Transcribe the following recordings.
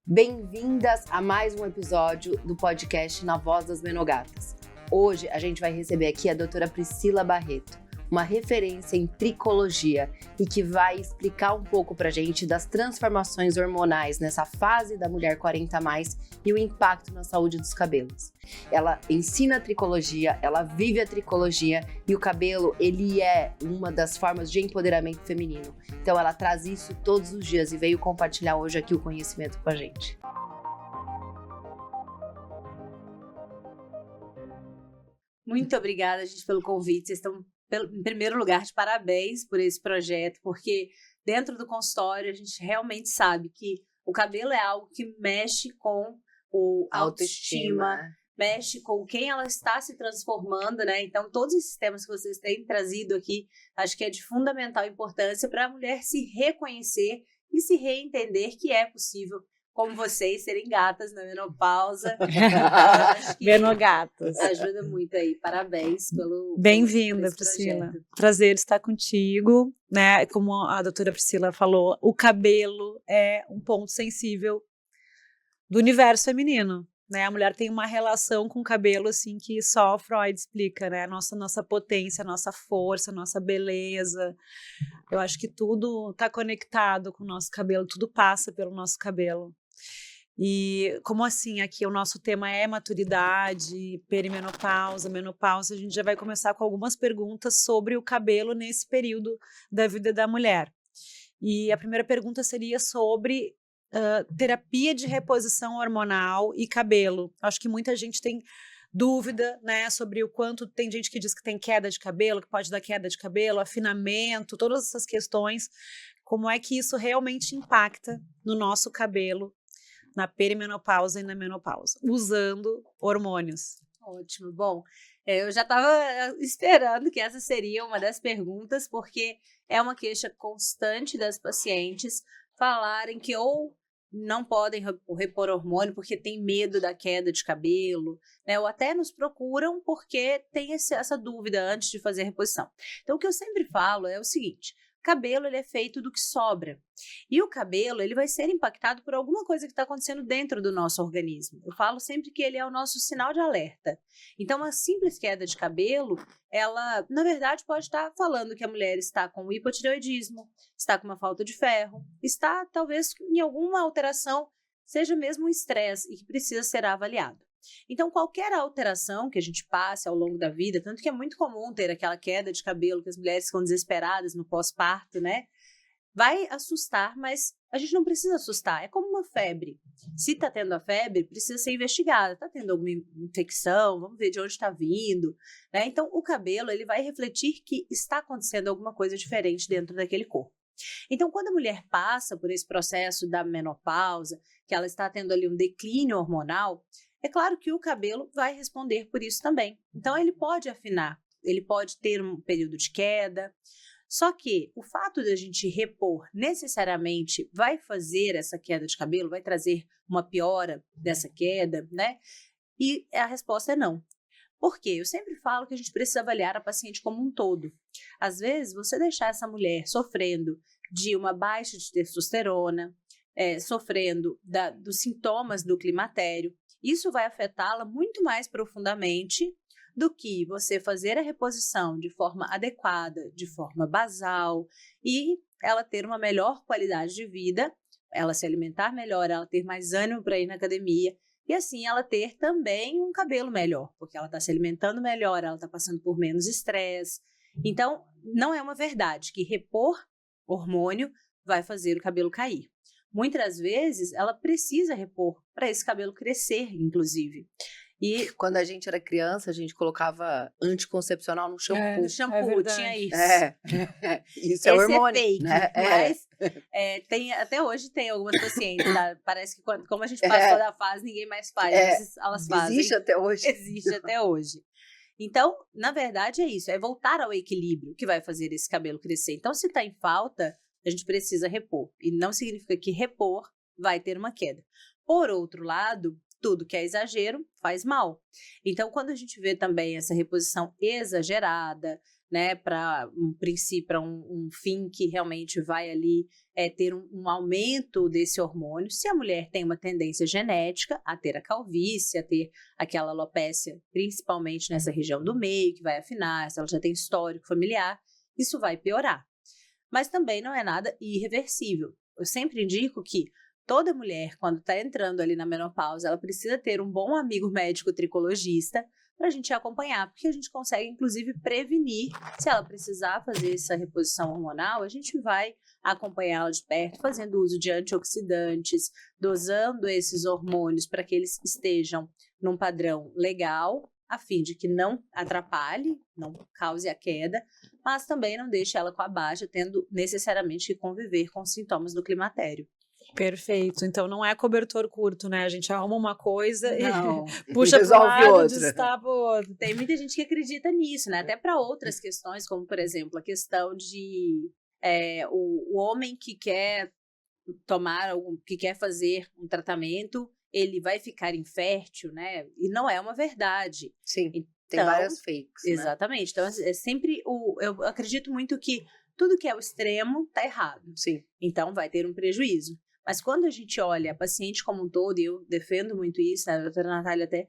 Bem-vindas a mais um episódio do podcast Na Voz das Menogatas. Hoje a gente vai receber aqui a doutora Priscila Barreto, uma referência em tricologia e que vai explicar um pouco pra gente das transformações hormonais nessa fase da mulher 40+, e o impacto na saúde dos cabelos. Ela ensina a tricologia, ela vive a tricologia e o cabelo, ele é uma das formas de empoderamento feminino. Então ela traz isso todos os dias e veio compartilhar hoje aqui o conhecimento com a gente. Muito obrigada, gente, pelo convite. Vocês estão, em primeiro lugar, de parabéns por esse projeto, porque dentro do consultório a gente realmente sabe que o cabelo é algo que mexe com a autoestima, mexe com quem ela está se transformando, né? Então, todos esses temas que vocês têm trazido aqui, acho que é de fundamental importância para a mulher se reconhecer e se reentender que é possível, como vocês, serem gatas na menopausa. Menogatas. Ajuda muito aí. Parabéns pelo Bem-vinda, Priscila. Prazer estar contigo, né? Como a doutora Priscila falou, o cabelo é um ponto sensível do universo feminino, né? A mulher tem uma relação com o cabelo, assim, que só Freud explica, né? Nossa potência, nossa força, nossa beleza. Eu acho que tudo está conectado com o nosso cabelo, tudo passa pelo nosso cabelo. E como assim, aqui o nosso tema é maturidade, perimenopausa, menopausa, a gente já vai começar com algumas perguntas sobre o cabelo nesse período da vida da mulher. E a primeira pergunta seria sobre terapia de reposição hormonal e cabelo. Acho que muita gente tem dúvida, né, sobre o quanto tem gente que diz que tem queda de cabelo, que pode dar queda de cabelo, afinamento, todas essas questões. Como é que isso realmente impacta no nosso cabelo na perimenopausa e na menopausa, usando hormônios? Ótimo. Bom, eu já estava esperando que essa seria uma das perguntas, porque é uma queixa constante das pacientes falarem que ou não podem repor hormônio porque tem medo da queda de cabelo, né? Ou até nos procuram porque tem essa dúvida antes de fazer a reposição. Então, o que eu sempre falo é o seguinte: cabelo, ele é feito do que sobra. E o cabelo, ele vai ser impactado por alguma coisa que está acontecendo dentro do nosso organismo. Eu falo sempre que ele é o nosso sinal de alerta. Então, uma simples queda de cabelo, ela, na verdade, pode estar falando que a mulher está com hipotireoidismo, está com uma falta de ferro, está, talvez, em alguma alteração, seja mesmo um estresse e que precisa ser avaliado. Então, qualquer alteração que a gente passe ao longo da vida, tanto que é muito comum ter aquela queda de cabelo, que as mulheres ficam desesperadas no pós-parto, né? Vai assustar, mas a gente não precisa assustar. É como uma febre. Se está tendo a febre, precisa ser investigada. Está tendo alguma infecção? Vamos ver de onde está vindo, né? Então, o cabelo, ele vai refletir que está acontecendo alguma coisa diferente dentro daquele corpo. Então, quando a mulher passa por esse processo da menopausa, que ela está tendo ali um declínio hormonal, é claro que o cabelo vai responder por isso também. Então, ele pode afinar, ele pode ter um período de queda. Só que o fato de a gente repor necessariamente vai fazer essa queda de cabelo, vai trazer uma piora dessa queda, né? E a resposta é não. Por quê? Eu sempre falo que a gente precisa avaliar a paciente como um todo. Às vezes, você deixar essa mulher sofrendo de uma baixa de testosterona, sofrendo dos sintomas do climatério, isso vai afetá-la muito mais profundamente do que você fazer a reposição de forma adequada, de forma basal, e ela ter uma melhor qualidade de vida, ela se alimentar melhor, ela ter mais ânimo para ir na academia, e assim ela ter também um cabelo melhor, porque ela está se alimentando melhor, ela está passando por menos estresse. Então, não é uma verdade que repor hormônio vai fazer o cabelo cair. Muitas vezes, ela precisa repor para esse cabelo crescer, inclusive. E quando a gente era criança, a gente colocava anticoncepcional no shampoo. No shampoo, tinha isso. Isso é hormônio. É fake, né? Mas até hoje tem algumas pacientes, tá? Parece que como a gente passou da fase, ninguém mais faz, mas elas fazem. Existe até hoje. Existe até hoje. Então, na verdade, é isso, é voltar ao equilíbrio que vai fazer esse cabelo crescer. Então, se está em falta, a gente precisa repor. E não significa que repor vai ter uma queda. Por outro lado, tudo que é exagero faz mal. Então, quando a gente vê também essa reposição exagerada, né, para um princípio, para um fim que realmente vai ali ter um aumento desse hormônio. Se a mulher tem uma tendência genética a ter a calvície, a ter aquela alopécia, principalmente nessa região do meio, que vai afinar, se ela já tem histórico familiar, isso vai piorar. Mas também não é nada irreversível. Eu sempre indico que toda mulher, quando está entrando ali na menopausa, ela precisa ter um bom amigo médico tricologista para a gente acompanhar, porque a gente consegue, inclusive, prevenir. Se ela precisar fazer essa reposição hormonal, a gente vai acompanhá-la de perto, fazendo uso de antioxidantes, dosando esses hormônios para que eles estejam num padrão legal, a fim de que não atrapalhe, não cause a queda, mas também não deixe ela com a baixa, tendo necessariamente que conviver com os sintomas do climatério. Perfeito. Então não é cobertor curto, né? A gente arruma uma coisa não. E puxa para um lado, outra. destapa o outro. Tem muita gente que acredita nisso, né? Até para outras questões, como por exemplo a questão de o homem que quer que quer fazer um tratamento, ele vai ficar infértil, né? E não é uma verdade. Sim, então, tem várias fakes, exatamente. Né? Então, é sempre eu acredito muito que tudo que é o extremo tá errado. Sim. Então, vai ter um prejuízo. Mas quando a gente olha a paciente como um todo, e eu defendo muito isso, né? A doutora Natália até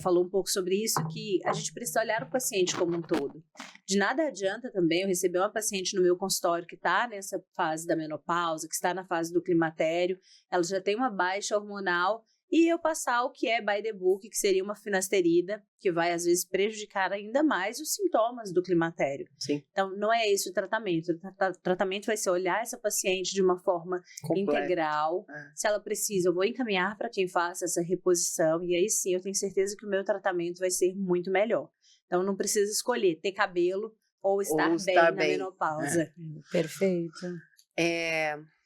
falou um pouco sobre isso, que a gente precisa olhar o paciente como um todo. De nada adianta também eu receber uma paciente no meu consultório que está nessa fase da menopausa, que está na fase do climatério, ela já tem uma baixa hormonal, e eu passar o que é by the book, que seria uma finasterida, que vai às vezes prejudicar ainda mais os sintomas do climatério. Sim. Então, não é esse o tratamento. O tratamento vai ser olhar essa paciente de uma forma integral. Se ela precisa, eu vou encaminhar para quem faça essa reposição, e aí sim eu tenho certeza que o meu tratamento vai ser muito melhor. Então, não precisa escolher ter cabelo ou estar bem na menopausa. Perfeito.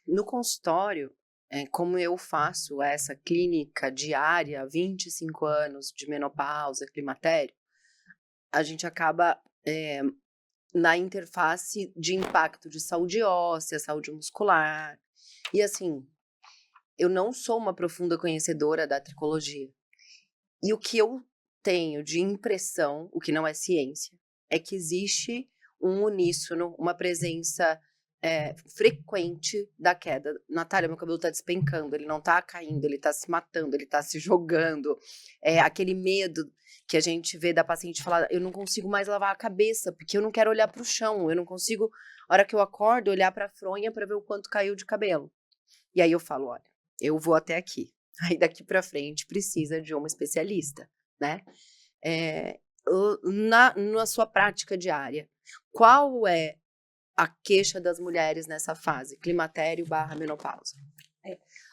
No consultório, como eu faço essa clínica diária, 25 anos de menopausa, climatério, a gente acaba na interface de impacto de saúde óssea, saúde muscular. E assim, eu não sou uma profunda conhecedora da tricologia. E o que eu tenho de impressão, o que não é ciência, é que existe um uníssono, uma presença frequente da queda. Natália, meu cabelo tá despencando, ele não tá caindo, ele tá se matando, ele tá se jogando. Aquele medo que a gente vê da paciente falar, eu não consigo mais lavar a cabeça, porque eu não quero olhar pro chão, eu não consigo, a hora que eu acordo, olhar pra fronha pra ver o quanto caiu de cabelo. E aí eu falo, olha, eu vou até aqui. Aí daqui pra frente precisa de uma especialista, né? Na sua prática diária, qual é a queixa das mulheres nessa fase, climatério / menopausa?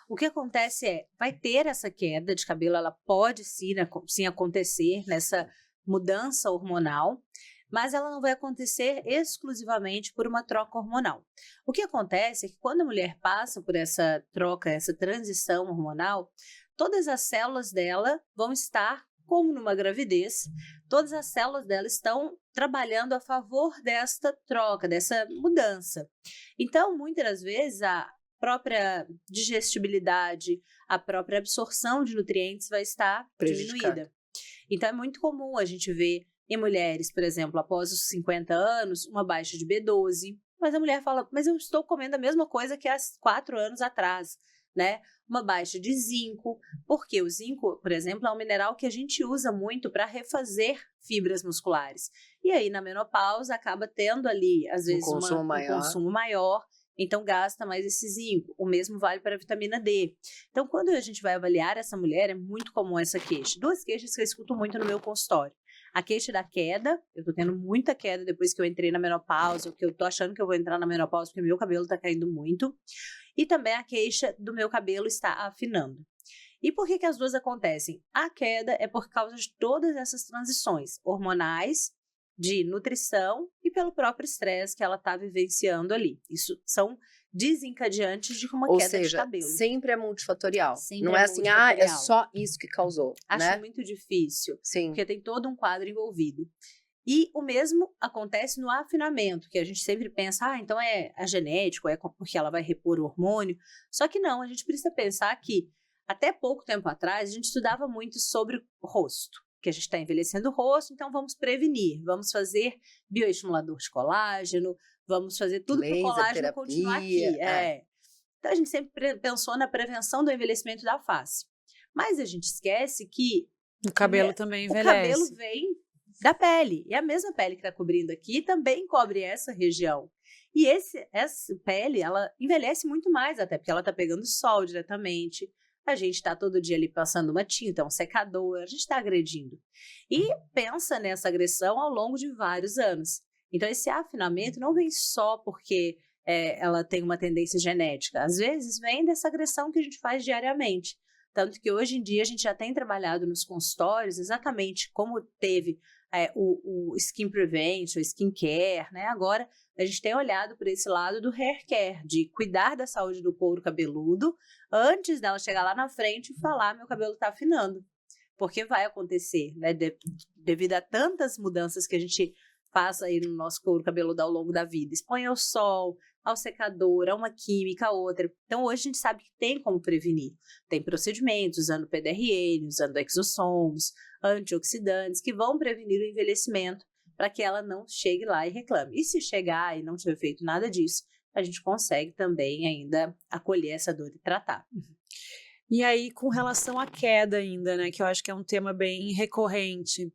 O que acontece vai ter essa queda de cabelo, ela pode sim acontecer nessa mudança hormonal, mas ela não vai acontecer exclusivamente por uma troca hormonal. O que acontece é que quando a mulher passa por essa troca, essa transição hormonal, todas as células dela vão estar, como numa gravidez, todas as células dela estão trabalhando a favor desta troca, dessa mudança. Então, muitas das vezes, a própria digestibilidade, a própria absorção de nutrientes vai estar diminuída. Então, é muito comum a gente ver em mulheres, por exemplo, após os 50 anos, uma baixa de B12, mas a mulher fala, mas eu estou comendo a mesma coisa que há 4 anos atrás, né? Uma baixa de zinco, porque o zinco, por exemplo, é um mineral que a gente usa muito para refazer fibras musculares. E aí, na menopausa, acaba tendo ali, às vezes, um consumo maior, então gasta mais esse zinco. O mesmo vale para a vitamina D. Então, quando a gente vai avaliar essa mulher, é muito comum essa queixa. 2 queixas que eu escuto muito no meu consultório. A queixa da queda, eu tô tendo muita queda depois que eu entrei na menopausa, que eu tô achando que eu vou entrar na menopausa porque meu cabelo tá caindo muito. E também a queixa do meu cabelo está afinando. E por que as duas acontecem? A queda é por causa de todas essas transições hormonais, de nutrição e pelo próprio estresse que ela está vivenciando ali. Isso são desencadeantes de uma queda de cabelo. Sempre é multifatorial. Sempre não é assim, é só isso que causou. Acho muito difícil. Sim. Porque tem todo um quadro envolvido. E o mesmo acontece no afinamento, que a gente sempre pensa, então é genético, é porque ela vai repor o hormônio. Só que não, a gente precisa pensar que até pouco tempo atrás a gente estudava muito sobre o rosto. que a gente está envelhecendo o rosto, então vamos prevenir, vamos fazer bioestimulador de colágeno, vamos fazer tudo para o colágeno terapia, continuar aqui. Então a gente sempre pensou na prevenção do envelhecimento da face. Mas a gente esquece que o cabelo também envelhece. O cabelo vem da pele. E a mesma pele que está cobrindo aqui também cobre essa região. E essa pele, ela envelhece muito mais, até porque ela está pegando sol diretamente. A gente está todo dia ali passando uma tinta, um secador, a gente está agredindo. E pensa nessa agressão ao longo de vários anos. Então, esse afinamento não vem só porque ela tem uma tendência genética. Às vezes, vem dessa agressão que a gente faz diariamente. Tanto que hoje em dia a gente já tem trabalhado nos consultórios exatamente como teve o skin prevention, o skin care, né? Agora a gente tem olhado por esse lado do hair care, de cuidar da saúde do couro cabeludo antes dela chegar lá na frente e falar meu cabelo está afinando. Porque vai acontecer, né? Devido a tantas mudanças que a gente passa aí no nosso couro cabeludo ao longo da vida. Expõe ao sol, ao secador, a uma química, a outra. Então, hoje a gente sabe que tem como prevenir. Tem procedimentos usando PDRN, usando exossomos, antioxidantes, que vão prevenir o envelhecimento para que ela não chegue lá e reclame. E se chegar e não tiver feito nada disso, a gente consegue também ainda acolher essa dor e tratar. E aí, com relação à queda ainda, né, que eu acho que é um tema bem recorrente,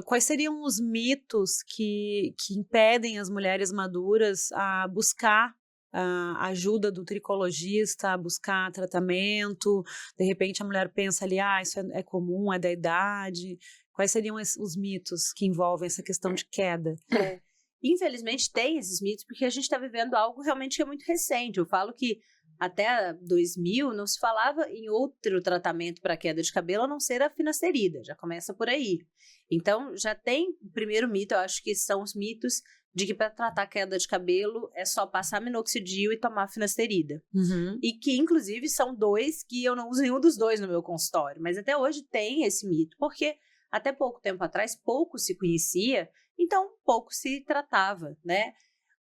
quais seriam os mitos que impedem as mulheres maduras a buscar a ajuda do tricologista, a buscar tratamento? De repente a mulher pensa ali, isso é comum, é da idade. Quais seriam os mitos que envolvem essa questão de queda? Infelizmente tem esses mitos, porque a gente está vivendo algo realmente que é muito recente. Eu falo que até 2000 não se falava em outro tratamento para queda de cabelo a não ser a finasterida, já começa por aí. Então, já tem o primeiro mito, eu acho que são os mitos de que para tratar queda de cabelo é só passar minoxidil e tomar finasterida. Uhum. E que, inclusive, são dois que eu não uso nenhum dos dois no meu consultório. Mas até hoje tem esse mito, porque até pouco tempo atrás pouco se conhecia, então pouco se tratava, né?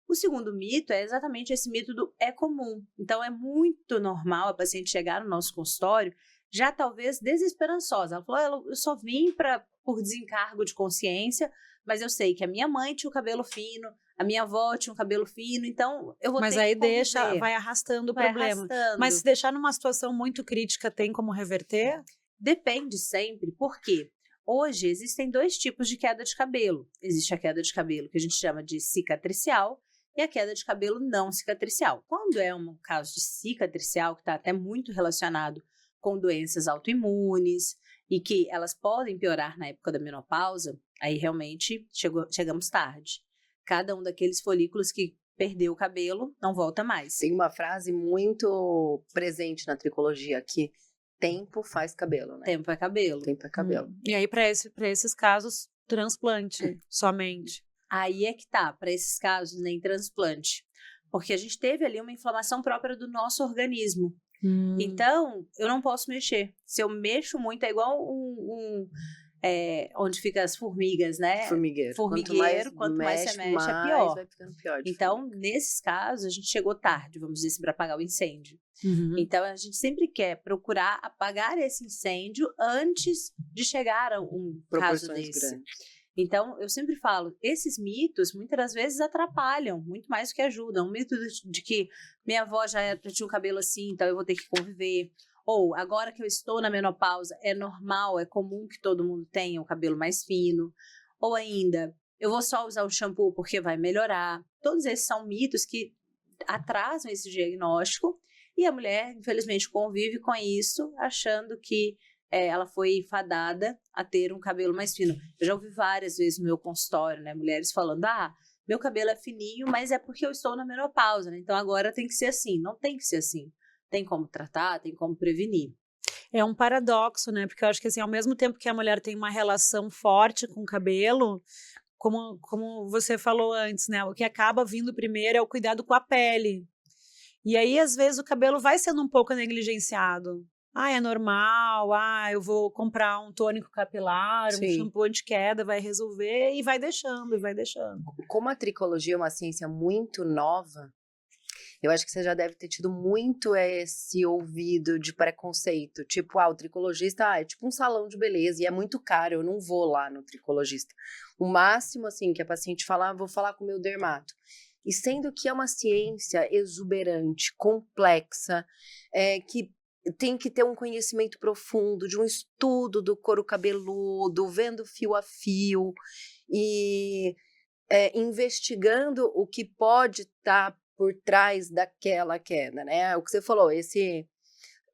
O segundo mito é exatamente esse mito do é comum. Então, é muito normal a paciente chegar no nosso consultório já talvez desesperançosa. Ela falou, eu só vim por desencargo de consciência, mas eu sei que a minha mãe tinha o cabelo fino, a minha avó tinha o cabelo fino, então eu vou ter que conviver. Mas aí vai arrastando o problema. Mas se deixar numa situação muito crítica, tem como reverter? Depende sempre, por quê? Hoje existem dois tipos de queda de cabelo. Existe a queda de cabelo que a gente chama de cicatricial e a queda de cabelo não cicatricial. Quando é um caso de cicatricial, que está até muito relacionado com doenças autoimunes e que elas podem piorar na época da menopausa, aí realmente chegamos tarde. Cada um daqueles folículos que perdeu o cabelo não volta mais. Tem uma frase muito presente na tricologia que tempo faz cabelo, né? Tempo é cabelo. Tempo é cabelo. E aí, para esses casos, transplante somente. Aí é que tá, para esses casos, nem transplante. Porque a gente teve ali uma inflamação própria do nosso organismo. Então, eu não posso mexer. Se eu mexo muito, é igual onde ficam as formigas, né? Formigueiro. Quanto mais você mexe, é pior. Vai ficando pior. Então, nesses casos, a gente chegou tarde, vamos dizer assim, para apagar o incêndio. Uhum. Então, a gente sempre quer procurar apagar esse incêndio antes de chegar a um caso desse. Grandes. Então, eu sempre falo, esses mitos, muitas das vezes, atrapalham, muito mais do que ajudam. O mito de que minha avó já tinha um cabelo assim, então eu vou ter que conviver. Ou, agora que eu estou na menopausa, é normal, é comum que todo mundo tenha o cabelo mais fino. Ou ainda, eu vou só usar o shampoo porque vai melhorar. Todos esses são mitos que atrasam esse diagnóstico e a mulher, infelizmente, convive com isso, achando que ela foi fadada a ter um cabelo mais fino. Eu já ouvi várias vezes no meu consultório, né, mulheres falando, meu cabelo é fininho, mas é porque eu estou na menopausa, né? Então agora tem que ser assim. Não tem que ser assim. Tem como tratar, tem como prevenir. É um paradoxo, né? Porque eu acho que assim, ao mesmo tempo que a mulher tem uma relação forte com o cabelo, como você falou antes, né? O que acaba vindo primeiro é o cuidado com a pele. E aí, às vezes, o cabelo vai sendo um pouco negligenciado. É normal, eu vou comprar um tônico capilar, um shampoo anti-queda, vai resolver, e vai deixando, e vai deixando. Como a tricologia é uma ciência muito nova, Eu acho que você já deve ter tido muito esse ouvido de preconceito. Tipo, o tricologista é tipo um salão de beleza e é muito caro, eu não vou lá no tricologista. O máximo, assim, que a paciente fala, vou falar com o meu dermato. E sendo que é uma ciência exuberante, complexa, que tem que ter um conhecimento profundo, de um estudo do couro cabeludo, vendo fio a fio e investigando o que pode estar por trás daquela queda, né? O que você falou,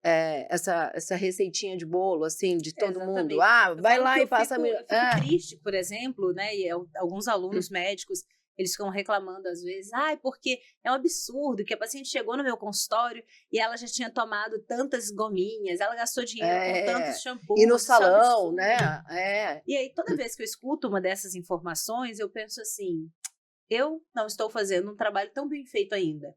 essa receitinha de bolo, assim, de todo mundo. Vai lá e passa... Eu fico triste, por exemplo, né? E alguns alunos médicos, eles ficam reclamando às vezes, porque é um absurdo que a paciente chegou no meu consultório e ela já tinha tomado tantas gominhas, ela gastou dinheiro com tantos shampoos. E no salão, né? E aí, toda vez que eu escuto uma dessas informações, eu penso assim, eu não estou fazendo um trabalho tão bem feito ainda.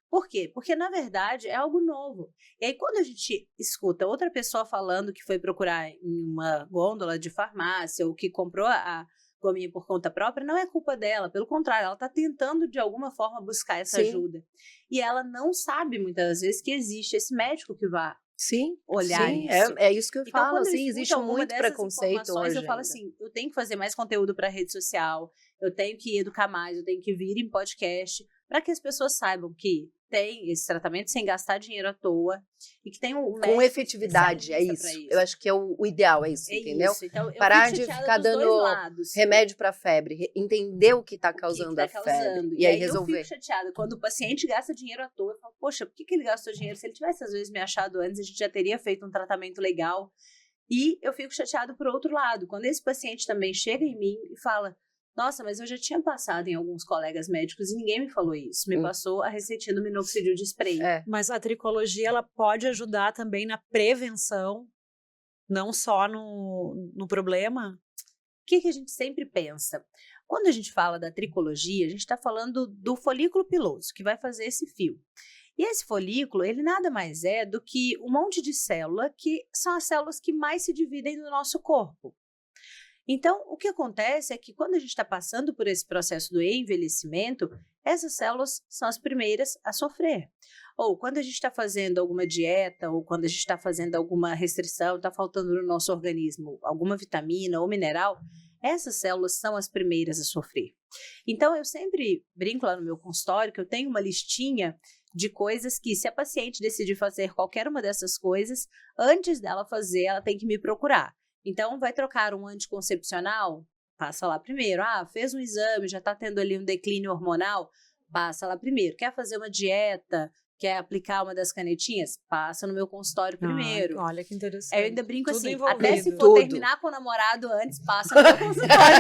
Por quê? Porque, na verdade, é algo novo. E aí, quando a gente escuta outra pessoa falando que foi procurar em uma gôndola de farmácia ou que comprou a gominha por conta própria, não é culpa dela. Pelo contrário, ela está tentando, de alguma forma, buscar essa ajuda. E ela não sabe, muitas vezes, que existe esse médico que vai olhar isso. É isso que eu falo. Quando assim, existe muito preconceito hoje. Eu falo assim, eu tenho que fazer mais conteúdo para rede social, eu tenho que educar mais, eu tenho que vir em podcast, para que as pessoas saibam que tem esse tratamento sem gastar dinheiro à toa e que tem com efetividade, é isso. Eu acho que é o ideal, é isso, entendeu? Isso. Então, parar de ficar dando remédio para febre, entender o que está causando a febre e aí resolver. Eu fico chateada quando o paciente gasta dinheiro à toa. Eu falo, poxa, por que ele gastou dinheiro? Se ele tivesse às vezes me achado antes, a gente já teria feito um tratamento legal. E eu fico chateada por outro lado, quando esse paciente também chega em mim e fala, nossa, mas eu já tinha passado em alguns colegas médicos e ninguém me falou isso. Me passou a receitinha do minoxidil de spray. Mas a tricologia, ela pode ajudar também na prevenção, não só no problema? O que a gente sempre pensa? Quando a gente fala da tricologia, a gente está falando do folículo piloso, que vai fazer esse fio. E esse folículo, ele nada mais é do que um monte de célula, que são as células que mais se dividem no nosso corpo. Então, o que acontece é que quando a gente está passando por esse processo do envelhecimento, essas células são as primeiras a sofrer. Ou quando a gente está fazendo alguma dieta, ou quando a gente está fazendo alguma restrição, está faltando no nosso organismo alguma vitamina ou mineral, essas células são as primeiras a sofrer. Então, eu sempre brinco lá no meu consultório que eu tenho uma listinha de coisas que, se a paciente decidir fazer qualquer uma dessas coisas, antes dela fazer, ela tem que me procurar. Então, vai trocar um anticoncepcional? Passa lá primeiro. Fez um exame, já está tendo ali um declínio hormonal? Passa lá primeiro. Quer fazer uma dieta? Quer aplicar uma das canetinhas? Passa no meu consultório primeiro. Olha que interessante. Eu ainda brinco tudo assim, envolvido. até se for terminar com o namorado antes, passa no meu consultório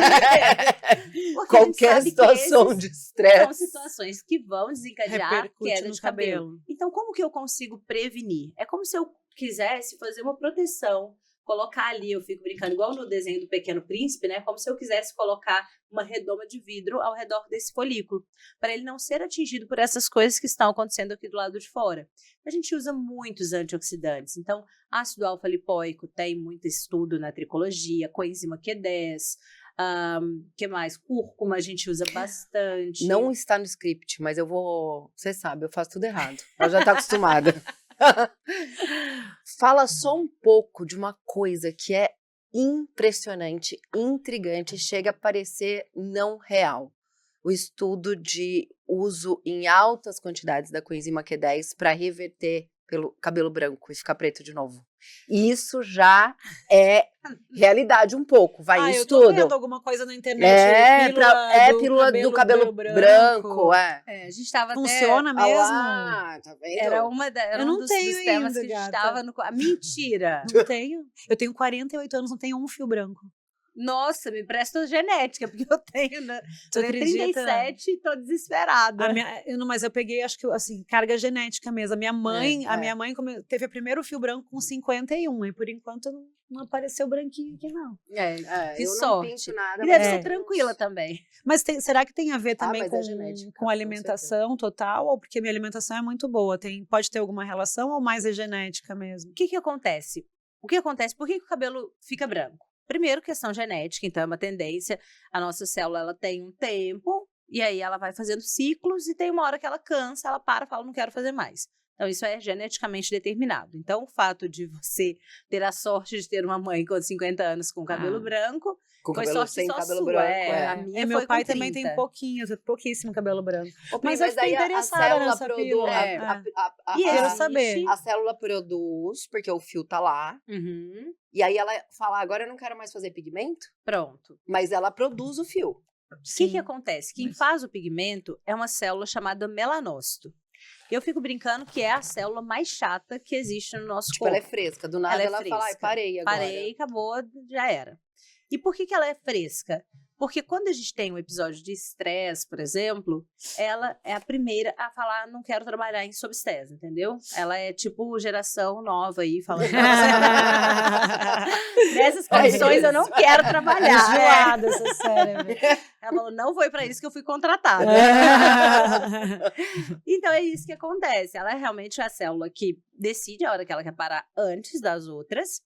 primeiro. Qualquer situação de estresse. São situações que vão desencadear queda de cabelo. Então, como que eu consigo prevenir? É como se eu quisesse fazer uma proteção, colocar ali, eu fico brincando, igual no desenho do Pequeno Príncipe, né? Como se eu quisesse colocar uma redoma de vidro ao redor desse folículo, para ele não ser atingido por essas coisas que estão acontecendo aqui do lado de fora. A gente usa muitos antioxidantes, então ácido alfa-lipoico tem muito estudo na tricologia, coenzima Q10, que mais? Cúrcuma a gente usa bastante. Não está no script, mas eu vou... Você sabe, eu faço tudo errado. Ela já está acostumada. Fala só um pouco de uma coisa que é impressionante, intrigante, chega a parecer não real. O estudo de uso em altas quantidades da coenzima Q10 para reverter pelo cabelo branco e ficar preto de novo. Isso já é realidade um pouco, vai estudo. Eu tô vendo alguma coisa na internet. Pílula do cabelo branco. A gente tava funciona até... mesmo? Tá vendo? Era um dos temas que a gente tava no... Mentira! Não tenho. Eu tenho 48 anos, não tenho um fio branco. Nossa, me presta genética, porque eu tenho 37 e tô desesperada. Mas eu peguei, acho que, assim, carga genética mesmo. A minha mãe teve o primeiro fio branco com 51, e por enquanto não apareceu branquinho aqui, não. Que eu sorte. Não pinto nada. E deve ser tranquila também. Mas será que tem a ver também genética, com alimentação total? Ou porque minha alimentação é muito boa? Pode ter alguma relação ou mais é genética mesmo? O que acontece? Por que o cabelo fica branco? Primeiro, questão genética, então é uma tendência. A nossa célula ela tem um tempo E aí ela vai fazendo ciclos e tem uma hora que ela cansa, ela para e fala, não quero fazer mais. Então, isso é geneticamente determinado. Então, o fato de você ter a sorte de ter uma mãe com 50 anos com cabelo branco, Com foi cabelo sorte sem só cabelo sua. branco. A minha meu foi pai com também 30. tem pouquíssimo cabelo branco. Mas eu fiquei aí interessada nessa pílula. E Quero existe- saber. A célula produz, porque o fio tá lá. Uhum. E aí ela fala, agora eu não quero mais fazer pigmento. Pronto. Mas ela produz o fio. O que acontece? Quem faz o pigmento é uma célula chamada melanócito. Eu fico brincando que é a célula mais chata que existe no nosso Tipo, corpo. ela é fresca. Do nada ela fala, ai, parei agora. Parei, acabou, já era. E por que ela é fresca? Porque quando a gente tem um episódio de estresse, por exemplo, ela é a primeira a falar, não quero trabalhar em sob estresse, entendeu? Ela é tipo geração nova aí, falando nessas condições eu não quero trabalhar. Enjoada essa cérebro. Ela falou, não foi para isso que eu fui contratada. Então é isso que acontece. Ela é realmente a célula que decide a hora que ela quer parar antes das outras.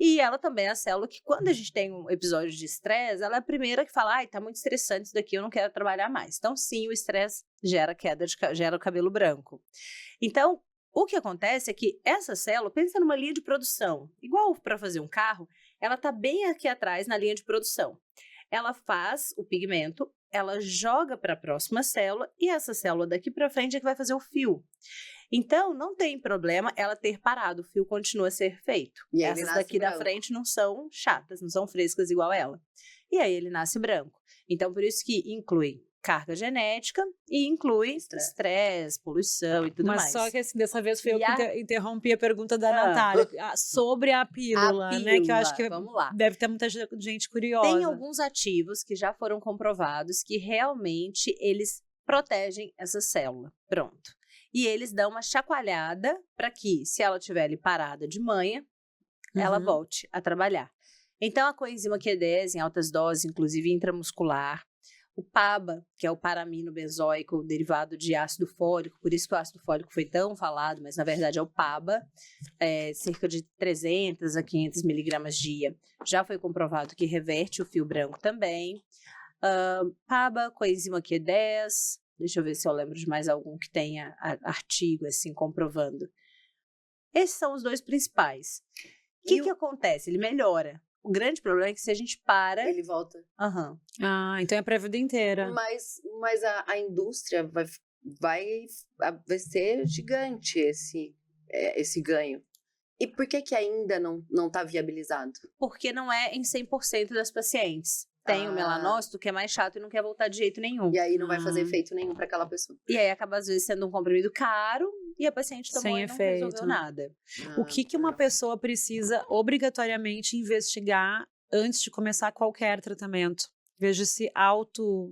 E ela também é a célula que, quando a gente tem um episódio de estresse, ela é a primeira que fala, ai, tá muito estressante isso daqui, eu não quero trabalhar mais. Então, sim, o estresse gera gera o cabelo branco. Então, o que acontece é que essa célula, pensa numa linha de produção, igual para fazer um carro, ela tá bem aqui atrás na linha de produção. Ela faz o pigmento, ela joga para a próxima célula e essa célula daqui para frente é que vai fazer o fio. Então, não tem problema ela ter parado, o fio continua a ser feito. E aí essas daqui da frente não são chatas, não são frescas igual ela. E aí ele nasce branco. Então, por isso que inclui carga genética e inclui estresse, poluição e tudo mais. Mas só que assim, dessa vez foi eu que interrompi a pergunta da Natália sobre a pílula, né? Que eu acho que vamos lá. Deve ter muita gente curiosa. Tem alguns ativos que já foram comprovados que realmente eles protegem essa célula. Pronto. E eles dão uma chacoalhada para que, se ela estiver ali parada de manhã, ela volte a trabalhar. Então, a coenzima Q10 em altas doses, inclusive intramuscular, o PABA, que é o paramino benzoico derivado de ácido fólico, por isso que o ácido fólico foi tão falado, mas na verdade é o PABA, cerca de 300 a 500 miligramas dia. Já foi comprovado que reverte o fio branco também. PABA, coenzima Q10, deixa eu ver se eu lembro de mais algum que tenha artigo assim comprovando. Esses são os dois principais. O que acontece? Ele melhora. O grande problema é que se a gente para... Ele volta. Então é pra vida inteira. Mas a indústria vai ser gigante esse ganho. E por que ainda não tá viabilizado? Porque não é em 100% das pacientes. Tem o melanócito que é mais chato e não quer voltar de jeito nenhum. E aí não vai fazer efeito nenhum para aquela pessoa. E aí acaba às vezes sendo um comprimido caro e a paciente tomou sem e efeito. não resolveu nada. O que uma pessoa precisa obrigatoriamente investigar antes de começar qualquer tratamento? Veja se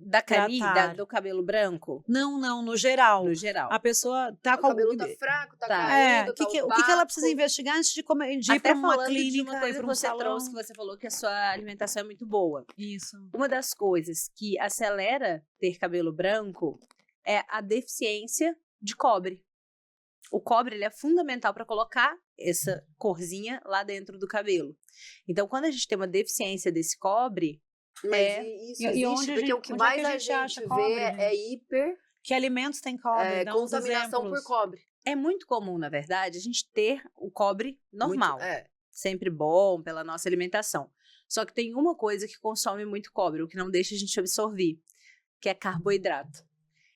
Da canida, do cabelo branco? Não, no geral. No geral. A pessoa tá com o cabelo tá fraco, tá caído, o que ela precisa investigar antes de ir para uma clínica, de uma coisa ir que para um você salão? trouxe, que você falou que a sua alimentação é muito boa. Isso. Uma das coisas que acelera ter cabelo branco é a deficiência de cobre. O cobre ele é fundamental para colocar essa corzinha lá dentro do cabelo. Então, quando a gente tem uma deficiência desse cobre, mas isso existe, porque o que mais a gente vê é hiper... Que alimentos tem cobre? Contaminação por cobre. É muito comum, na verdade, a gente ter o cobre normal. Sempre bom pela nossa alimentação. Só que tem uma coisa que consome muito cobre, o que não deixa a gente absorver, que é carboidrato.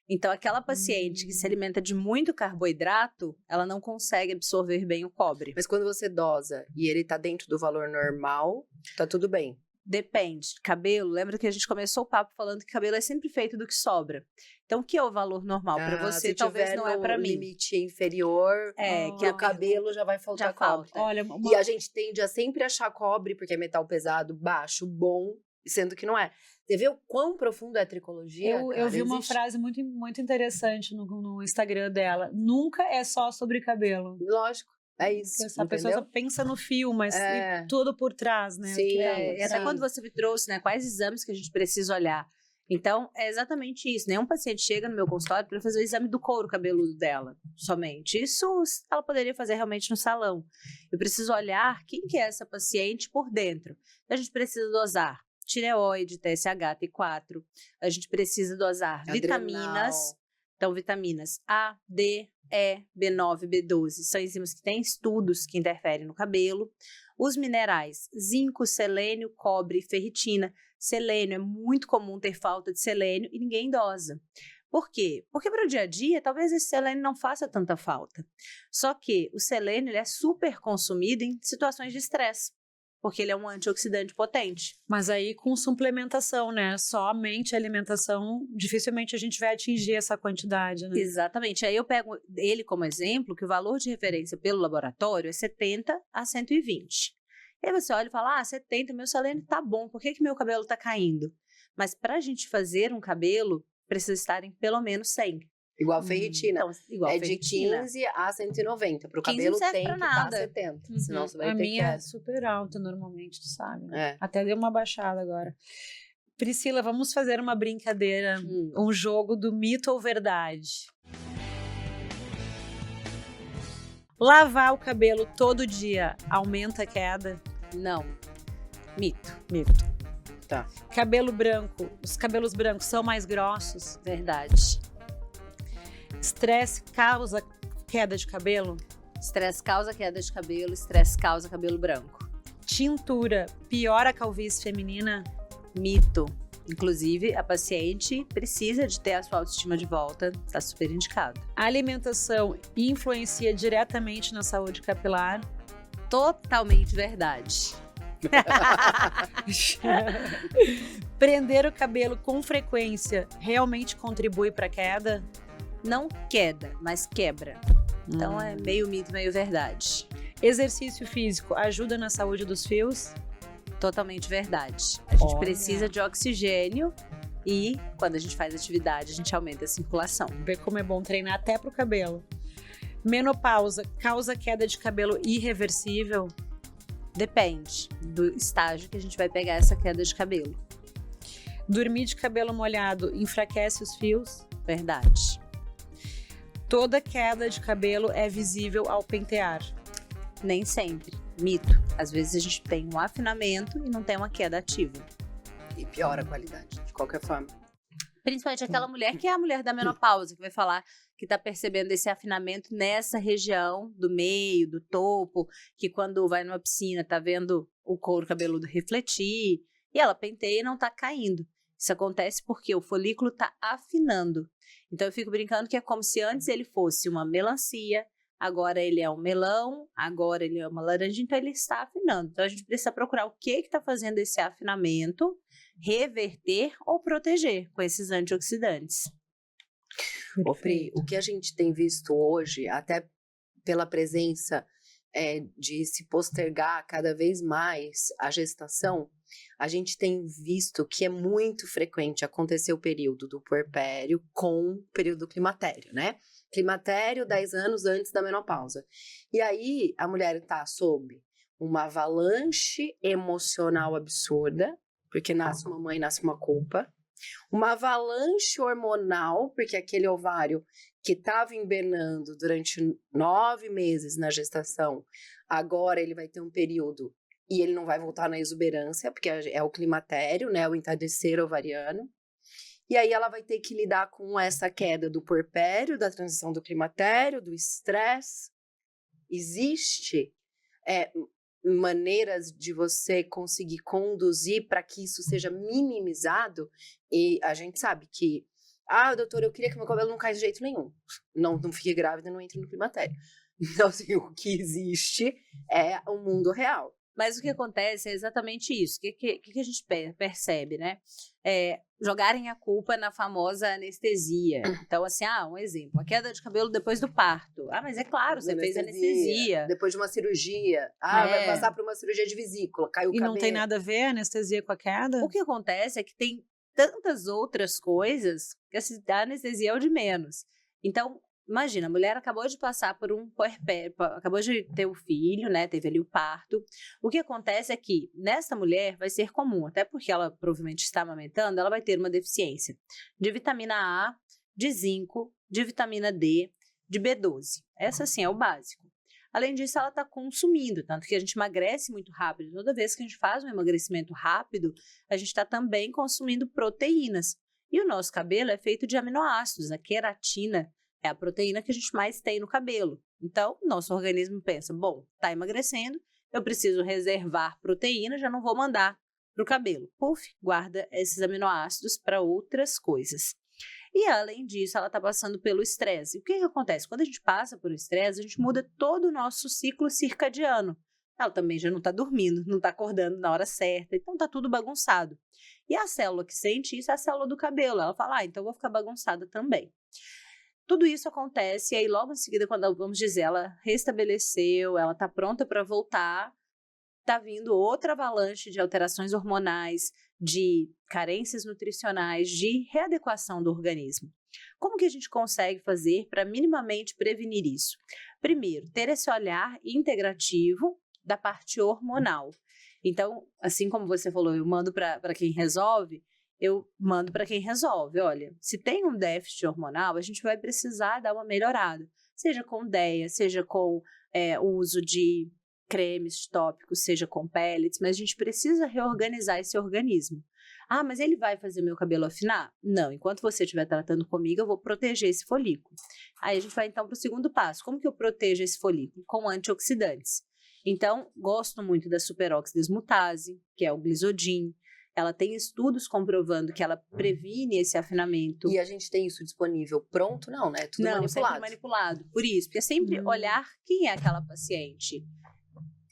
Então, aquela paciente que se alimenta de muito carboidrato, ela não consegue absorver bem o cobre. Mas quando você dosa e ele tá dentro do valor normal, tá tudo bem. Depende. Cabelo, lembra que a gente começou o papo falando que cabelo é sempre feito do que sobra. Então, o que é o valor normal para você, talvez não é para mim. Se limite inferior, que o cabelo já vai faltar cobre. Olha, E a gente tende a sempre achar cobre, porque é metal pesado, baixo, bom, sendo que não é. Você vê o quão profundo é a tricologia? Eu vi uma frase muito, muito interessante no Instagram dela. Nunca é só sobre cabelo. Lógico. É isso. A pessoa só pensa no fio, mas tudo por trás, né? Sim, até quando você me trouxe, né? Quais exames que a gente precisa olhar. Então, é exatamente isso. Nenhum paciente chega no meu consultório para fazer o exame do couro cabeludo dela, somente. Isso ela poderia fazer realmente no salão. Eu preciso olhar quem que é essa paciente por dentro. A gente precisa dosar tireoide, TSH, T4. A gente precisa dosar vitaminas. Então, vitaminas A, D, E, B9, B12 são enzimas que têm estudos que interferem no cabelo. Os minerais, zinco, selênio, cobre e ferritina. Selênio, é muito comum ter falta de selênio e ninguém dosa. Por quê? Porque para o dia a dia, talvez esse selênio não faça tanta falta. Só que o selênio ele é super consumido em situações de estresse, porque ele é um antioxidante potente. Mas aí com suplementação, né? Somente alimentação, dificilmente a gente vai atingir essa quantidade, né? Exatamente. Aí eu pego ele como exemplo, que o valor de referência pelo laboratório é 70 a 120. E aí você olha e fala, 70, meu selênio tá bom, por que meu cabelo tá caindo? Mas para a gente fazer um cabelo, precisa estar em pelo menos 100. Igual a ferritina. Então, igual ferritina. De 15 a 190. Pro cabelo tem que estar 70. Senão você vai ter a que... minha é super alta normalmente, tu sabe? É. Até deu uma baixada agora. Priscila, vamos fazer uma brincadeira, um jogo do mito ou verdade. Lavar o cabelo todo dia aumenta a queda? Não. Mito. Tá. Cabelo branco, os cabelos brancos são mais grossos? Verdade. Estresse causa queda de cabelo? Estresse causa queda de cabelo, estresse causa cabelo branco. Tintura piora a calvície feminina? Mito. Inclusive, a paciente precisa de ter a sua autoestima de volta, está super indicado. A alimentação influencia diretamente na saúde capilar? Totalmente verdade. Prender o cabelo com frequência realmente contribui para a queda? Não queda, mas quebra. Então é meio mito, meio verdade. Exercício físico ajuda na saúde dos fios? Totalmente verdade. A gente precisa de oxigênio e quando a gente faz atividade, a gente aumenta a circulação. Vê como é bom treinar até pro cabelo. Menopausa causa queda de cabelo irreversível? Depende do estágio que a gente vai pegar essa queda de cabelo. Dormir de cabelo molhado enfraquece os fios? Verdade. Toda queda de cabelo é visível ao pentear? Nem sempre. Mito. Às vezes a gente tem um afinamento e não tem uma queda ativa. E piora a qualidade, de qualquer forma. Principalmente aquela mulher que é a mulher da menopausa, que vai falar que está percebendo esse afinamento nessa região do meio, do topo, que quando vai numa piscina tá vendo o couro cabeludo refletir, e ela penteia e não tá caindo. Isso acontece porque o folículo tá afinando. Então eu fico brincando que é como se antes ele fosse uma melancia, agora ele é um melão, agora ele é uma laranja, então ele está afinando. Então a gente precisa procurar o que está fazendo esse afinamento, reverter ou proteger com esses antioxidantes. Ô, Pri, o que a gente tem visto hoje, até pela presença de se postergar cada vez mais a gestação, a gente tem visto que é muito frequente acontecer o período do puerpério com o período do climatério, né? Climatério 10 anos antes da menopausa. E aí a mulher está sob uma avalanche emocional absurda, porque nasce uma mãe, nasce uma culpa. Uma avalanche hormonal, porque aquele ovário que estava hibernando durante 9 meses na gestação, agora ele vai ter um período e ele não vai voltar na exuberância, porque é o climatério, né, o entardecer ovariano. E aí ela vai ter que lidar com essa queda do puerpério, da transição do climatério, do estresse. Existe maneiras de você conseguir conduzir para que isso seja minimizado, e a gente sabe que, doutora, eu queria que meu cabelo não caia de jeito nenhum, não fique grávida, não entre no climatério. Então, assim, o que existe é o mundo real. Mas o que acontece é exatamente isso. O que a gente percebe, né? Jogarem a culpa na famosa anestesia. Então, assim, um exemplo. A queda de cabelo depois do parto. Mas é claro, você fez anestesia. Depois de uma cirurgia. Vai passar por uma cirurgia de vesícula, caiu o cabelo. E não tem nada a ver a anestesia com a queda? O que acontece é que tem tantas outras coisas que a anestesia é o de menos. Então, imagina, a mulher acabou de passar por um puerpério, acabou de ter o filho, né? Teve ali o parto. O que acontece é que nessa mulher vai ser comum, até porque ela provavelmente está amamentando, ela vai ter uma deficiência de vitamina A, de zinco, de vitamina D, de B12. Essa sim é o básico. Além disso, ela está consumindo, tanto que a gente emagrece muito rápido. Toda vez que a gente faz um emagrecimento rápido, a gente está também consumindo proteínas. E o nosso cabelo é feito de aminoácidos. A queratina é a proteína que a gente mais tem no cabelo. Então, nosso organismo pensa, bom, está emagrecendo, eu preciso reservar proteína, já não vou mandar para o cabelo. Puf, guarda esses aminoácidos para outras coisas. E, além disso, ela está passando pelo estresse. O que acontece? Quando a gente passa por estresse, a gente muda todo o nosso ciclo circadiano. Ela também já não está dormindo, não está acordando na hora certa, então está tudo bagunçado. E a célula que sente isso é a célula do cabelo. Ela fala, então eu vou ficar bagunçada também. Tudo isso acontece e aí logo em seguida, quando vamos dizer, ela restabeleceu, ela está pronta para voltar, está vindo outra avalanche de alterações hormonais, de carências nutricionais, de readequação do organismo. Como que a gente consegue fazer para minimamente prevenir isso? Primeiro, ter esse olhar integrativo da parte hormonal. Então, assim como você falou, eu mando para quem resolve, eu mando para quem resolve. Olha, se tem um déficit hormonal, a gente vai precisar dar uma melhorada. Seja com DEA, seja com o uso de cremes tópicos, seja com pellets, mas a gente precisa reorganizar esse organismo. Ah, mas ele vai fazer meu cabelo afinar? Não, enquanto você estiver tratando comigo, eu vou proteger esse folículo. Aí a gente vai então para o segundo passo. Como que eu protejo esse folículo? Com antioxidantes. Então, gosto muito da superóxido dismutase, que é o Glizodin. Ela tem estudos comprovando que ela previne esse afinamento. E a gente tem isso disponível pronto? Não, né? Tudo não, manipulado. Sempre manipulado. Por isso, porque é sempre olhar quem é aquela paciente.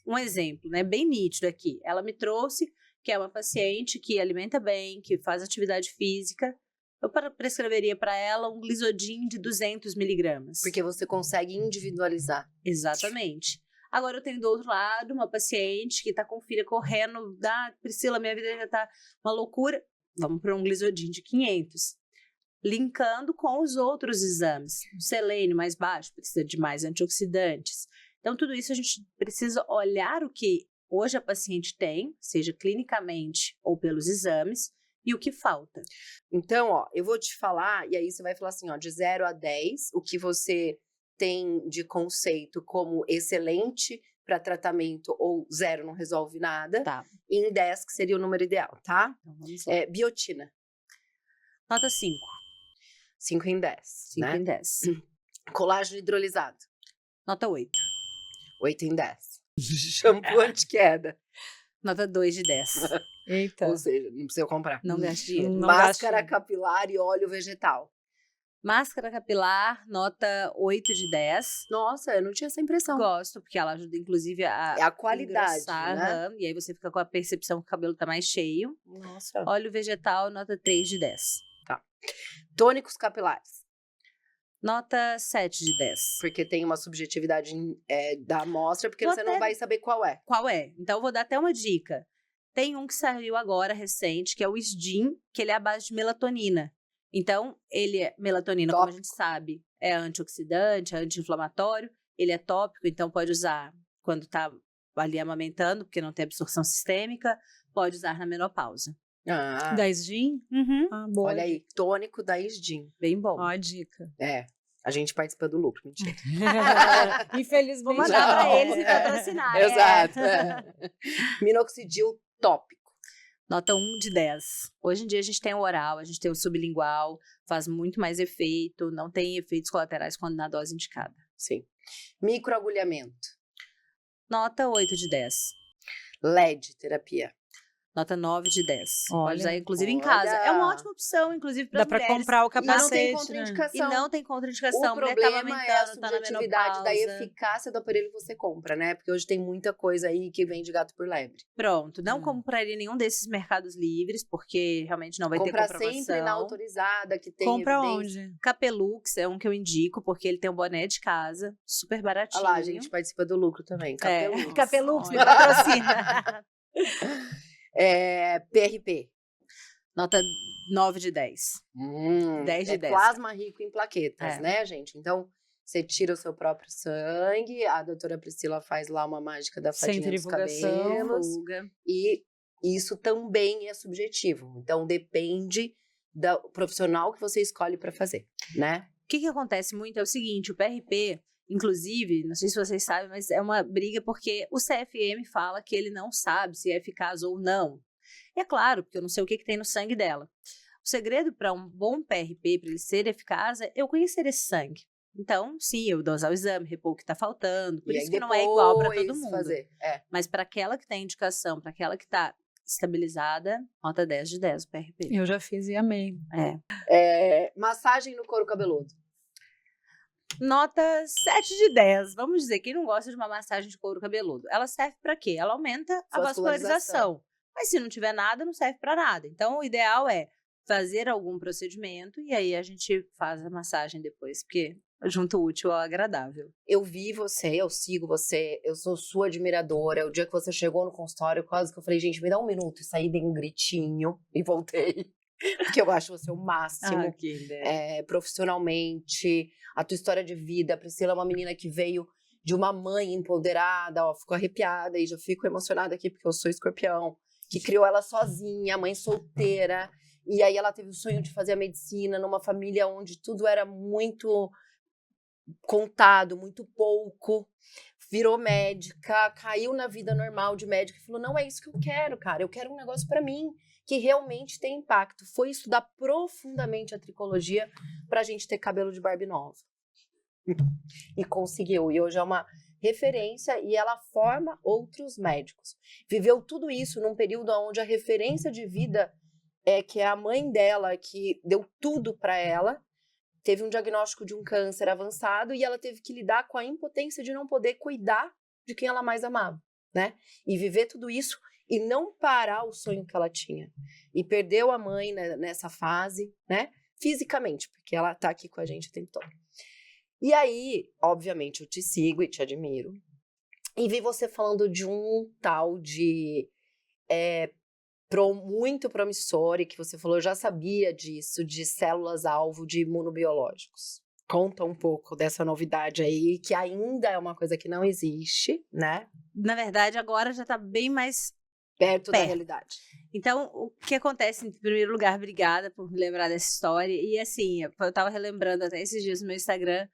Um exemplo, né, bem nítido aqui. Ela me trouxe que é uma paciente que alimenta bem, que faz atividade física. Eu prescreveria para ela um Glizodin de 200 miligramas. Porque você consegue individualizar. Exatamente. Agora eu tenho do outro lado uma paciente que está com filha correndo. Priscila, minha vida já está uma loucura. Vamos para um Glizodin de 500. Linkando com os outros exames. O selênio mais baixo precisa de mais antioxidantes. Então, tudo isso a gente precisa olhar o que hoje a paciente tem, seja clinicamente ou pelos exames, e o que falta. Então, ó, eu vou te falar, e aí você vai falar assim, ó, de 0 a 10, o que você tem de conceito como excelente para tratamento ou 0 não resolve nada, Tá. E em 10, que seria o número ideal, tá? Então, vamos lá. Biotina. Nota 5. 5 em 10, 5 né? em 10. Colágeno hidrolisado. Nota 8. 8 em 10. Shampoo anti-queda. Nota 2 de 10. Eita. Ou seja, não precisa comprar. Não gaste dinheiro. Não Máscara gasto. capilar e óleo vegetal. Máscara capilar, nota 8 de 10. Nossa, eu não tinha essa impressão. Gosto, porque ela ajuda, inclusive, a É a qualidade, engrossar, né? E aí você fica com a percepção que o cabelo tá mais cheio. Nossa. Óleo vegetal, nota 3 de 10. Tônicos capilares. Nota 7 de 10. Porque tem uma subjetividade da amostra, porque Vou você não até- vai saber qual é. Qual é? Então, eu vou dar até uma dica. Tem um que saiu agora, recente, que é o SDIN, que ele é à base de melatonina. Então, melatonina, como a gente sabe, é antioxidante, é anti-inflamatório. Ele é tópico, então pode usar quando tá ali amamentando, porque não tem absorção sistêmica. Pode usar na menopausa. Ah, 10 gin? Uhum. Ah, boa. olha aí, tônico da Isdin. Bem bom. Ó a dica. A gente participa do lucro, mentira. Infelizmente. Vou mandar Não. pra eles e patrocinar. Exato. Minoxidil tópico. Nota 1 de 10. Hoje em dia a gente tem o oral, a gente tem o sublingual, faz muito mais efeito, não tem efeitos colaterais quando na dose indicada. Sim. Microagulhamento. Nota 8 de 10. LED terapia. Nota 9 de 10. Olha, Pode usar, inclusive, em olha. casa. É uma ótima opção, inclusive, para Dá as pra mulheres. comprar o E não tem capacete, né? contraindicação. E não tem contraindicação. O Mulher tá problema é a amamentando, tá na subjetividade da menopausa. eficácia do aparelho que você compra, né? Porque hoje tem muita coisa aí que vem de gato por lebre. Pronto. Não compraria nenhum desses mercados livres, porque realmente não vai ter Comprar comprovação. sempre na autorizada, que tem Compra evidência. onde? Capelux é um que eu indico, porque ele tem um boné de casa, super baratinho. Olha lá, a gente participa do lucro também. Capelux. Capelux, me Olha. patrocina. PRP. Nota 9 de 10. 10 de 10. Plasma rico em plaquetas, É. né, gente? Então, você tira o seu próprio sangue, a doutora Priscila faz lá uma mágica da fadinha dos Centrifugação. cabelos. Fuga. E isso também é subjetivo. Então, depende do profissional que você escolhe para fazer, né? O que acontece muito é o seguinte, o PRP, inclusive, não sei se vocês sabem, mas é uma briga porque o CFM fala que ele não sabe se é eficaz ou não. E é claro, porque eu não sei o que tem no sangue dela. O segredo para um bom PRP, para ele ser eficaz, é eu conhecer esse sangue. Então, sim, eu dosar o exame, repor o que está faltando. Por isso que não é igual para todo mundo. Mas para aquela que tem indicação, para aquela que está estabilizada, nota 10 de 10 o PRP. Eu já fiz e amei. Massagem no couro cabeludo. Nota 7 de 10. Vamos dizer, quem não gosta de uma massagem de couro cabeludo? Ela serve para quê? Ela aumenta a vascularização. Mas se não tiver nada, não serve para nada. Então, o ideal é fazer algum procedimento e aí a gente faz a massagem depois, porque junto o útil ao agradável. Eu vi você, eu sigo você, eu sou sua admiradora. O dia que você chegou no consultório, quase que eu falei, gente, me dá um minuto. E saí, dei um gritinho e voltei. Porque eu acho você o máximo. Profissionalmente, a tua história de vida. A Priscila é uma menina que veio de uma mãe empoderada, ó, fico arrepiada e já fico emocionada aqui porque eu sou escorpião. Que criou ela sozinha, mãe solteira. E aí ela teve o sonho de fazer a medicina numa família onde tudo era muito contado, muito pouco. Virou médica, caiu na vida normal de médica e falou, não é isso que eu quero, cara. Eu quero um negócio pra mim que realmente tem impacto. Foi estudar profundamente a tricologia pra gente ter cabelo de Barbie nova. E conseguiu. E hoje é uma referência e ela forma outros médicos. Viveu tudo isso num período onde a referência de vida que é a mãe dela, que deu tudo para ela, teve um diagnóstico de um câncer avançado e ela teve que lidar com a impotência de não poder cuidar de quem ela mais amava, né? E viver tudo isso e não parar o sonho que ela tinha. E perdeu a mãe nessa fase, né? Fisicamente, porque ela tá aqui com a gente o tempo todo. E aí, obviamente, eu te sigo e te admiro. E vi você falando de um tal de muito promissor, e que você falou, eu já sabia disso, de células-alvo de imunobiológicos. Conta um pouco dessa novidade aí, que ainda é uma coisa que não existe, né? Na verdade, agora já tá bem mais perto da realidade. Então, o que acontece, em primeiro lugar, obrigada por me lembrar dessa história. E assim, eu tava relembrando até esses dias no meu Instagram.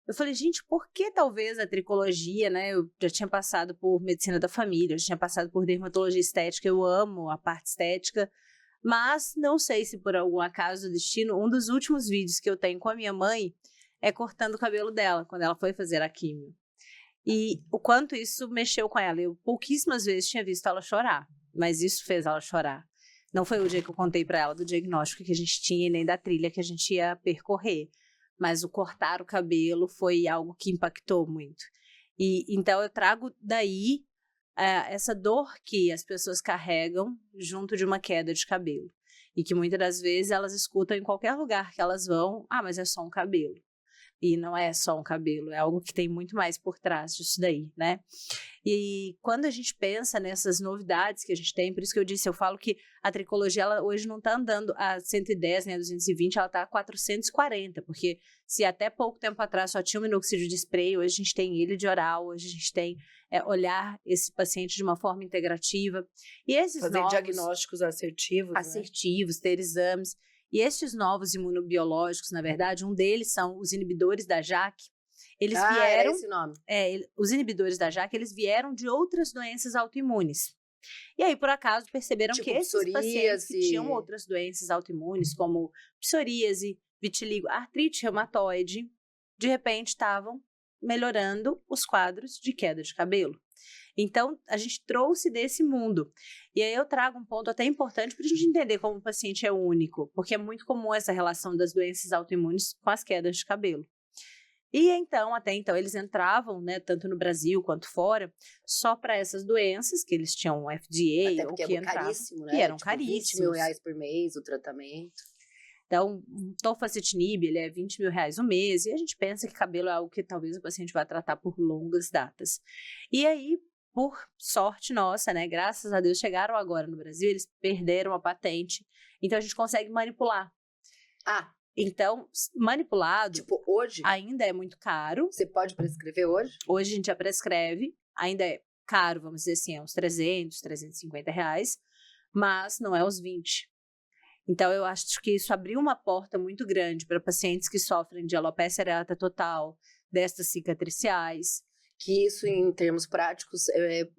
Eu falei, gente, por que talvez a tricologia, né? Eu já tinha passado por medicina da família, eu já tinha passado por dermatologia estética, eu amo a parte estética, mas não sei se por algum acaso do destino, um dos últimos vídeos que eu tenho com a minha mãe é cortando o cabelo dela, quando ela foi fazer a químio. E o quanto isso mexeu com ela. Eu pouquíssimas vezes tinha visto ela chorar, mas isso fez ela chorar. Não foi o dia que eu contei para ela do diagnóstico que a gente tinha e nem da trilha que a gente ia percorrer. Mas o cortar o cabelo foi algo que impactou muito. E então eu trago daí essa dor que as pessoas carregam junto de uma queda de cabelo. E que muitas das vezes elas escutam em qualquer lugar que elas vão, mas é só um cabelo. E não é só um cabelo, é algo que tem muito mais por trás disso daí, né? E quando a gente pensa nessas novidades que a gente tem, por isso que eu falo que a tricologia, ela hoje não está andando a 110, né, 220, ela está a 440, porque se até pouco tempo atrás só tinha o minoxidil de spray, hoje a gente tem ilha de oral, hoje a gente tem olhar esse paciente de uma forma integrativa. E esses fazer diagnósticos assertivos, né? Ter exames. E estes novos imunobiológicos, na verdade, um deles são os inibidores da JAK. Eles vieram, era esse nome. Os inibidores da JAK, eles vieram de outras doenças autoimunes. E aí, por acaso, perceberam que esses pacientes que tinham outras doenças autoimunes, como psoríase, vitiligo, artrite reumatoide, de repente estavam melhorando os quadros de queda de cabelo. Então, a gente trouxe desse mundo. E aí eu trago um ponto até importante para a gente entender como o paciente é único, porque é muito comum essa relação das doenças autoimunes com as quedas de cabelo. E então, até então, eles entravam, né, tanto no Brasil quanto fora, só para essas doenças que eles tinham FDA, até porque ou que entravam, caríssimo, né? Que eram caríssimos. R$20 mil por mês o tratamento. Então, o tofacitinib, ele é R$20 mil o mês, e a gente pensa que cabelo é algo que talvez o paciente vá tratar por longas datas. E aí, por sorte nossa, né, graças a Deus, chegaram agora no Brasil, eles perderam a patente, então a gente consegue manipular. Então, manipulado, tipo, hoje ainda é muito caro. Você pode prescrever hoje? Hoje a gente já prescreve, ainda é caro, vamos dizer assim, é uns R$300, R$350, mas não é os 20. Então, eu acho que isso abriu uma porta muito grande para pacientes que sofrem de alopecia areata total, destas cicatriciais. Que isso, em termos práticos,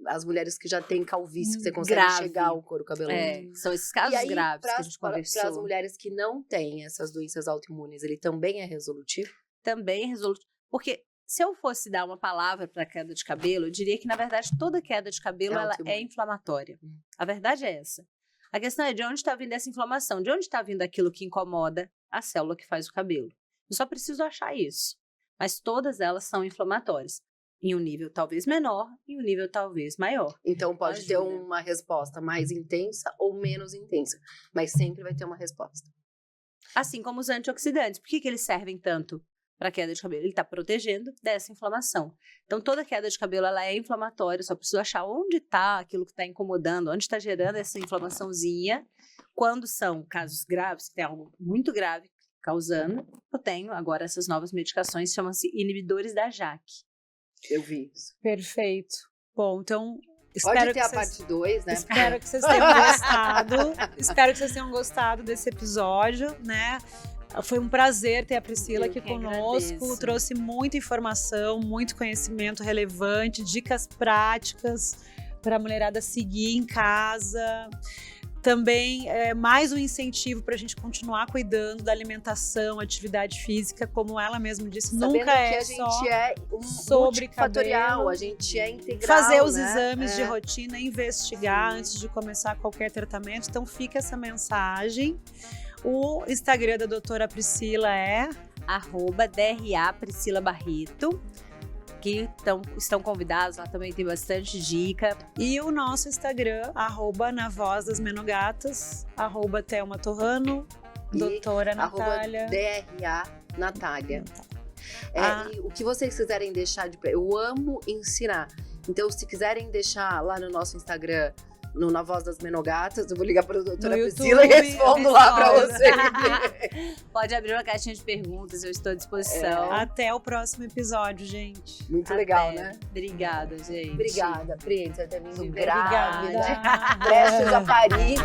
as mulheres que já têm calvície, que você consegue chegar ao couro cabeludo. São esses casos graves que a gente conversou. Para as mulheres que não têm essas doenças autoimunes, ele também é resolutivo? Também é resolutivo. Porque se eu fosse dar uma palavra para queda de cabelo, eu diria que, na verdade, toda queda de cabelo ela é inflamatória. A verdade é essa. A questão é de onde está vindo essa inflamação, de onde está vindo aquilo que incomoda a célula que faz o cabelo. Eu só preciso achar isso. Mas todas elas são inflamatórias. Em um nível talvez menor, em um nível talvez maior. Então pode ter uma resposta mais intensa ou menos intensa, mas sempre vai ter uma resposta. Assim como os antioxidantes. Por que eles servem tanto para queda de cabelo? Ele está protegendo dessa inflamação. Então toda queda de cabelo ela é inflamatória, só preciso achar onde está aquilo que está incomodando, onde está gerando essa inflamaçãozinha. Quando são casos graves, que tem algo muito grave causando, eu tenho agora essas novas medicações, chamam-se inibidores da JAK. Eu vi isso. Perfeito. Bom, então... Pode ter a parte 2, né? Espero que vocês tenham gostado. Espero que vocês tenham gostado desse episódio, né? Foi um prazer ter a Priscila aqui conosco. Agradeço. Trouxe muita informação, muito conhecimento relevante, dicas práticas para a mulherada seguir em casa. Também mais um incentivo para a gente continuar cuidando da alimentação, atividade física, como ela mesma disse, sabendo nunca que é a gente só é sobre fatorial, cabelo. a gente é integral, fazer os né? exames de rotina, investigar antes de começar qualquer tratamento. Então fica essa mensagem. O Instagram da doutora Priscila é @DRA Priscila Barreto. Que estão convidados, lá também tem bastante dica. E o nosso Instagram, @Na Voz das Menogatas, @Thelma Torrano, doutora Natália. @DRA Natália. E o que vocês quiserem deixar eu amo ensinar. Então, se quiserem deixar lá no nosso Instagram, Na Voz das Menogatas, eu vou ligar para a doutora Priscila e respondo lá para você. Pode abrir uma caixinha de perguntas, eu estou à disposição. Até o próximo episódio, gente. Muito legal, né? Obrigada, gente. Obrigada, Pri, por ter vindo Obrigada. grávida, prestes a parir.